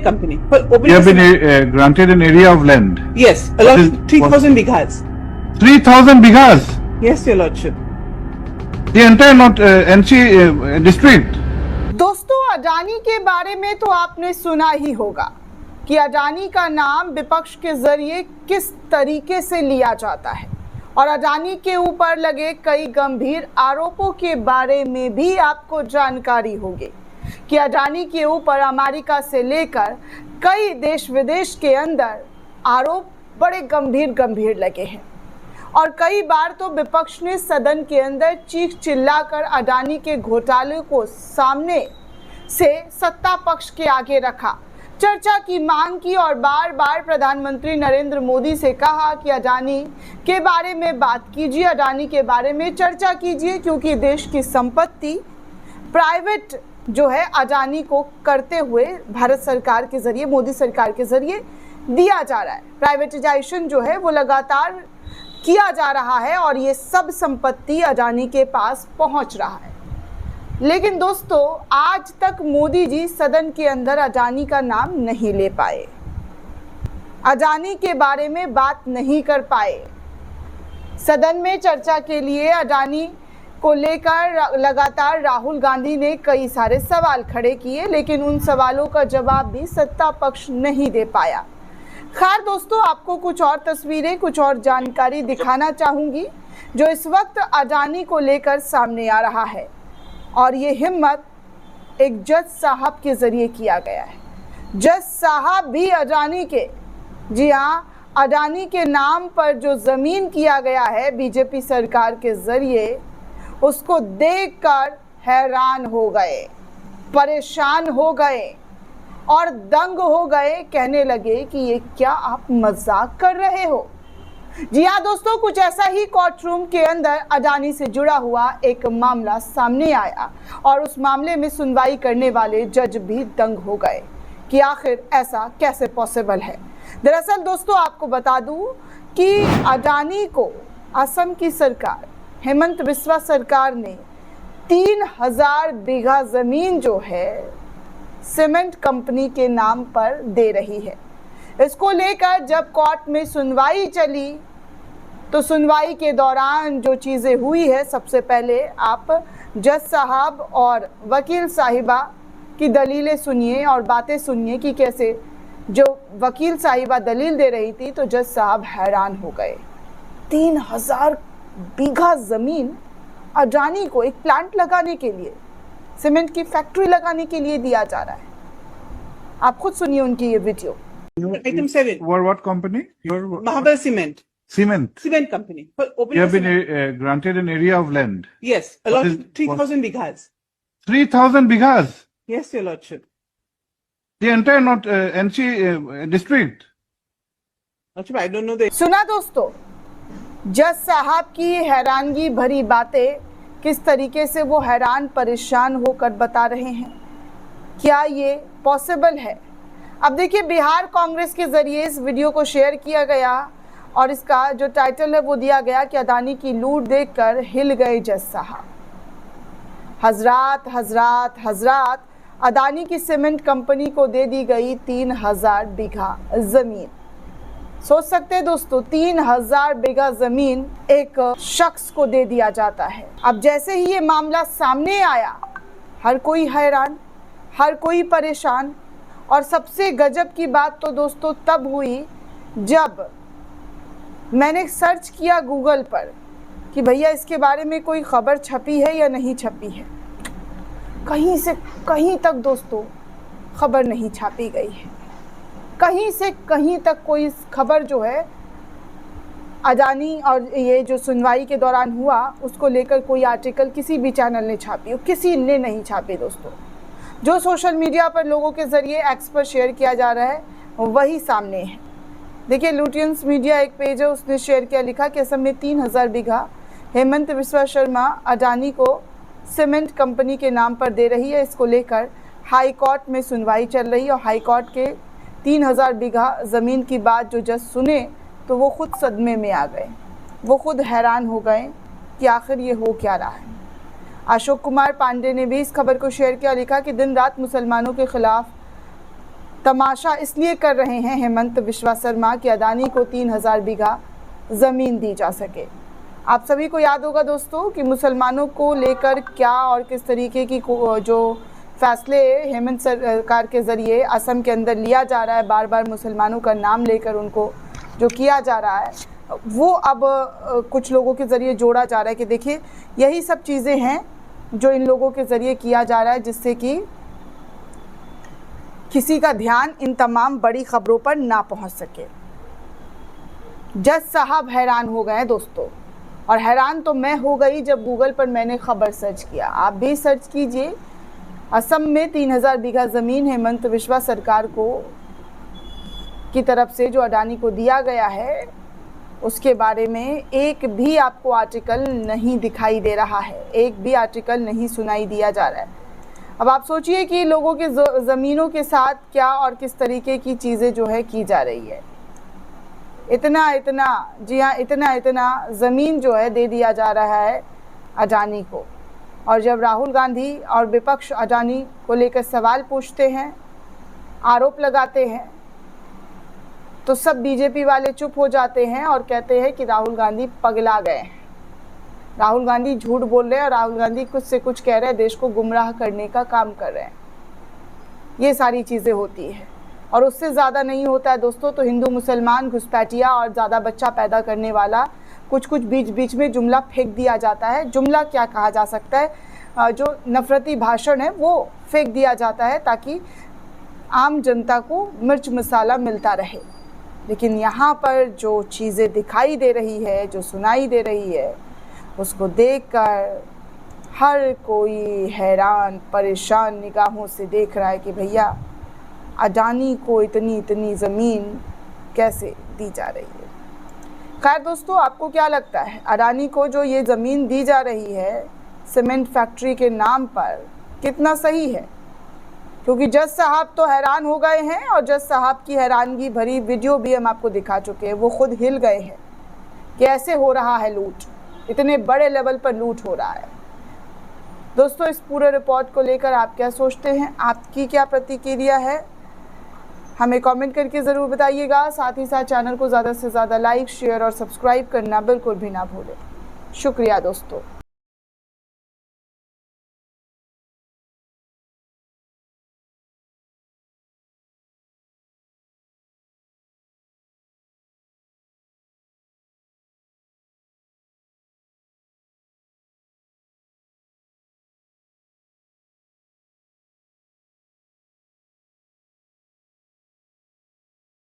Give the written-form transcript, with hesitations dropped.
company. You have been granted an area of land. Yes, allotted 3,000 bighas. 3,000 bighas. Yes, Your Lordship. The entire not NC district. दोस्तों, अडानी के बारे में तो आपने सुना ही होगा कि अडानी का नाम विपक्ष के जरिए किस तरीके से लिया जाता है और अडानी के ऊपर लगे कई गंभीर आरोपों के बारे में भी आपको जानकारी होगी कि अडानी के ऊपर अमेरिका से लेकर कई देश विदेश के अंदर आरोप बड़े गंभीर लगे हैं और कई बार तो विपक्ष ने सदन के अंदर चीख चिल्लाकर अडानी के घोटाले को सामने से सत्ता पक्ष के आगे रखा, चर्चा की मांग की और बार बार प्रधानमंत्री नरेंद्र मोदी से कहा कि अडानी के बारे में बात कीजिए, अडानी के बारे में चर्चा कीजिए, क्योंकि देश की संपत्ति प्राइवेट जो है अडानी को करते हुए भारत सरकार के जरिए, मोदी सरकार के जरिए दिया जा रहा है। प्राइवेटाइजेशन जो है वो लगातार किया जा रहा है और ये सब संपत्ति अडानी के पास पहुंच रहा है। लेकिन दोस्तों, आज तक मोदी जी सदन के अंदर अडानी का नाम नहीं ले पाए, अडानी के बारे में बात नहीं कर पाए। सदन में चर्चा के लिए अडानी को लेकर लगातार राहुल गांधी ने कई सारे सवाल खड़े किए, लेकिन उन सवालों का जवाब भी सत्ता पक्ष नहीं दे पाया। खैर दोस्तों, आपको कुछ और तस्वीरें, कुछ और जानकारी दिखाना चाहूंगी जो इस वक्त अडानी को लेकर सामने आ रहा है और ये हिम्मत एक जज साहब के जरिए किया गया है। जज साहब भी अडानी के, जी हाँ, अडानी के नाम पर जो ज़मीन किया गया है बीजेपी सरकार के जरिए, उसको देखकर हैरान हो गए, परेशान हो गए और दंग हो गए। कहने लगे कि ये क्या आप मजाक कर रहे हो। जी हाँ दोस्तों, कुछ ऐसा ही कोर्ट रूम के अंदर अडानी से जुड़ा हुआ एक मामला सामने आया और उस मामले में सुनवाई करने वाले जज भी दंग हो गए कि आखिर ऐसा कैसे पॉसिबल है। दरअसल दोस्तों, आपको बता दूं कि अडानी को असम की सरकार, हेमंत बिस्वा सरकार ने 3,000 बीघा जमीन जो है सीमेंट कंपनी के नाम पर दे रही है। इसको लेकर जब कोर्ट में सुनवाई चली तो सुनवाई के दौरान जो चीज़ें हुई है, सबसे पहले आप जज साहब और वकील साहिबा की दलीलें सुनिए और बातें सुनिए कि कैसे जो वकील साहिबा दलील दे रही थी तो जज साहब हैरान हो गए। 3,000 बीघा ज़मीन अडानी को एक प्लांट लगाने के लिए, सीमेंट की फैक्ट्री लगाने के लिए दिया जा रहा है। आप खुद सुनिए उनकी ये video. Item 7. What company? Mahabar Cement. Cement. Cement company. You have been granted an area of land. Yes, allotted 3,000 bighas. 3,000 bighas. Yes, Your Lordship. The entire not NC district. Lordship, I don't know the. सुना दोस्तों, जज साहब की हैरानगी भरी बातें, किस तरीके से वो हैरान परेशान होकर बता रहे हैं। क्या ये पॉसिबल है? अब देखिए, बिहार कांग्रेस के जरिए इस वीडियो को शेयर किया गया और इसका जो टाइटल है वो दिया गया कि अडानी की लूट देखकर हिल गए जज साहब। हजरात हजरात हजरात, अडानी की सीमेंट कंपनी को दे दी गई 3,000 बीघा जमीन। सोच सकते हैं दोस्तों, 3,000 बीघा जमीन एक शख्स को दे दिया जाता है। अब जैसे ही ये मामला सामने आया, हर कोई हैरान, हर कोई परेशान। और सबसे गजब की बात तो दोस्तों तब हुई जब मैंने सर्च किया गूगल पर कि भैया इसके बारे में कोई खबर छपी है या नहीं छपी है। कहीं से कहीं तक दोस्तों खबर नहीं छापी गई है। कहीं से कहीं तक कोई खबर जो है अडानी और ये जो सुनवाई के दौरान हुआ उसको लेकर कोई आर्टिकल किसी भी चैनल ने छापी हो, किसी ने नहीं छापी दोस्तों। जो सोशल मीडिया पर लोगों के ज़रिए एक्स पर शेयर किया जा रहा है वही सामने है। देखिए, लुटियंस मीडिया एक पेज है, उसने शेयर किया, लिखा कि असम में 3,000 बीघा हेमंत बिस्वा शर्मा अडानी को सीमेंट कंपनी के नाम पर दे रही है। इसको लेकर हाई कोर्ट में सुनवाई चल रही है और हाई कोर्ट के 3,000 बीघा ज़मीन की बात जो जज सुने तो वो खुद सदमे में आ गए, वो खुद हैरान हो गए कि आखिर ये हो क्या रहा है। अशोक कुमार पांडे ने भी इस खबर को शेयर किया, लिखा कि दिन रात मुसलमानों के खिलाफ तमाशा इसलिए कर रहे हैं हेमंत बिश्वा शर्मा कि अडानी को 3000 बीघा ज़मीन दी जा सके। आप सभी को याद होगा दोस्तों कि मुसलमानों को लेकर क्या और किस तरीके की जो फैसले हेमंत सरकार के ज़रिए असम के अंदर लिया जा रहा है, बार बार मुसलमानों का नाम लेकर उनको जो किया जा रहा है, वो अब कुछ लोगों के ज़रिए जोड़ा जा रहा है कि देखिए यही सब चीज़ें हैं जो इन लोगों के ज़रिए किया जा रहा है, जिससे कि किसी का ध्यान इन तमाम बड़ी खबरों पर ना पहुंच सके। जज साहब हैरान हो गए दोस्तों, और हैरान तो मैं हो गई जब गूगल पर मैंने खबर सर्च किया। आप भी सर्च कीजिए। असम में 3000 बीघा ज़मीन हेमंत बिश्वा सरकार को की तरफ से जो अडानी को दिया गया है, उसके बारे में एक भी आपको आर्टिकल नहीं दिखाई दे रहा है, एक भी आर्टिकल नहीं सुनाई दिया जा रहा है। अब आप सोचिए कि लोगों के ज़मीनों के साथ क्या और किस तरीके की चीज़ें जो है की जा रही है। इतना जी हाँ, इतना ज़मीन जो है दे दिया जा रहा है अडानी को। और जब राहुल गांधी और विपक्ष अडानी को लेकर सवाल पूछते हैं, आरोप लगाते हैं, तो सब बीजेपी वाले चुप हो जाते हैं और कहते हैं कि राहुल गांधी पगला गए हैं, राहुल गांधी झूठ बोल रहे हैं और राहुल गांधी कुछ से कुछ कह रहे हैं, देश को गुमराह करने का काम कर रहे हैं। ये सारी चीज़ें होती हैं और उससे ज़्यादा नहीं होता है दोस्तों। तो हिंदू मुसलमान घुसपैठिया और ज़्यादा बच्चा पैदा करने वाला कुछ बीच में जुमला फेंक दिया जाता है। जुमला क्या कहा जा सकता है, जो नफरती भाषण है वो फेंक दिया जाता है ताकि आम जनता को मिर्च मसाला मिलता रहे। लेकिन यहाँ पर जो चीज़ें दिखाई दे रही है, जो सुनाई दे रही है, उसको देखकर हर कोई हैरान परेशान निगाहों से देख रहा है कि भैया अडानी को इतनी ज़मीन कैसे दी जा रही है। खैर दोस्तों, आपको क्या लगता है, अडानी को जो ये ज़मीन दी जा रही है सीमेंट फैक्ट्री के नाम पर, कितना सही है? क्योंकि जज साहब तो हैरान हो गए हैं और जज साहब की हैरानगी भरी वीडियो भी हम आपको दिखा चुके हैं। वो खुद हिल गए हैं कि ऐसे हो रहा है लूट, इतने बड़े लेवल पर लूट हो रहा है। दोस्तों, इस पूरे रिपोर्ट को लेकर आप क्या सोचते हैं, आपकी क्या प्रतिक्रिया है, हमें कमेंट करके ज़रूर बताइएगा। साथ ही साथ चैनल को ज़्यादा से ज़्यादा लाइक, शेयर और सब्सक्राइब करना बिल्कुल भी ना भूलें। शुक्रिया दोस्तों।